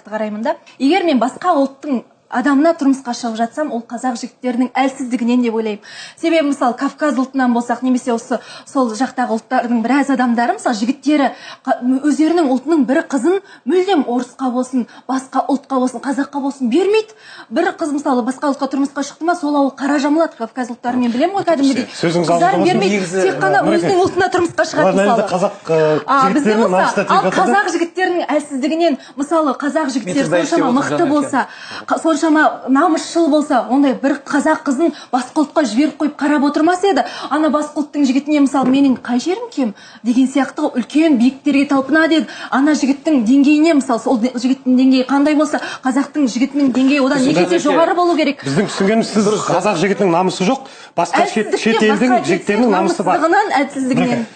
қараймын да. Егер мен басқа ұлттың адамына тұрмысқа шығып жатсам, ол қазақ жігіттерінің әлсіздігінен деп ойлаймын. Себебі мысалы Кавказ ұлтынан болсақ, немесе сол жақтағы ұлттардың біраз адамдары, мысалы жігіттері өздерінің ұлтының бір қызын мүлдем орысқа болсын, басқа ұлтқа болсын, қазаққа болсын бермейді. Bir қыз мысалы басқа ұлтқа тұрмысқа шықты ма, сол ауыл қара жамылады. Кавказ ұлттары мен білемін ғой кәдімгідей. Қыздарын бермейді, тек қана өзінің ұлтына тұрмысқа шығады мысалы. Ал қазақ жігіттерінің әлсіздігінен, мысалы қазақ жігіттері соншама мықты болса, соншама намысшыл болса, ондай бір қазақ қызын басқа ұлтқа жіберіп қойып қарап отырмас еді. Ана басқа ұлттың жігітіне мысалы менің қай жерім кем деген сияқты үлкен биіктерге талпынады еді. Ана жігіттің деңгейіне мысалы сол жігіттің деңгейі қандай болса, қазақтың жігітінің деңгейі одан екі есе жоғары болу керек. Біздің түсінгеніміз, сіз қазақ жігітінің намысы жоқ, басқа шет елдің жігіттерінің намысы бар. Әлсіздігінен.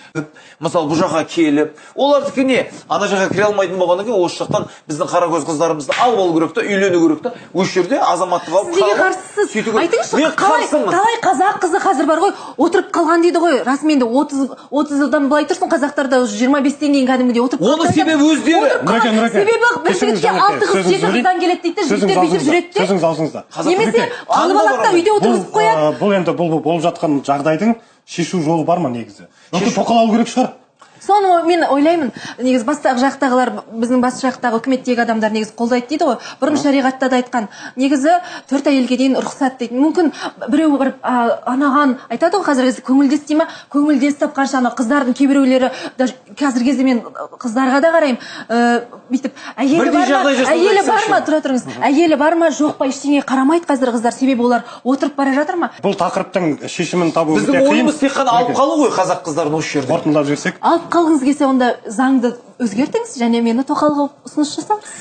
Мысалы бұл жаққа келіп, олардікі не? Ана жаққа кіре алмайтын болғаннан кейін осы жақтан біздің қара көз қыздарымызды алып алу керек та, үйлену керек та. Осы жерде азаматтық алып сіз неге қарсысыз? Айтыңызшы, талай қазақ қызы қазір бар ғой, отырып қалған дейді ғой. Расымен де 30-дан былай тұрсын, қазақтарда 25-тен кейін кәдімгідей отырып қалған. Оның себебі өздері. Себебі бір жігітке 6 қыз 7 қыздан келеді дейді, жігіттер бүйтіп жүреді де. Сөзіңіз аузыңызда. Немесе алып алақта үйде отырғызып қояды. Бұл енді болып жатқан жағдайдың шешу жолы бар ма негізі? Тоқал алу керек шығар. Соны мен ойлаймын, негіз бастағы жақтағылар, біздің бас жақтағы үкіметтегі адамдар негіз қолдайды дейді ғой. Бұрын шариғатта да айтқан, негізі 4 әйелге дейін рұқсат дейді. Мүмкін біреу бір анаған айтады ғой, қазір кезде көңілдес дей ма, көңілдес тапқанша ана қыздардың кейбіреулері қазір кезде мен қыздарға да қараймын, бүйтіп әйелі бар ма, тұра тұрыңыз, әйелі бар ма, жоқ па, ештеңеге қарамайды қазір қыздар, себебі олар отырып бара жатыр ма? Бұл тақырыптың шешімін табу өте қиын. Біздің ойымыз тек қана алып қалу ғой қазақ қыздарын осы жерде. Қорытындылап жіберсек. Алып қалғыңыз келсе, онда заңды өзгертіңіз және мені тоқал қылып ұсыныс жасаңыз.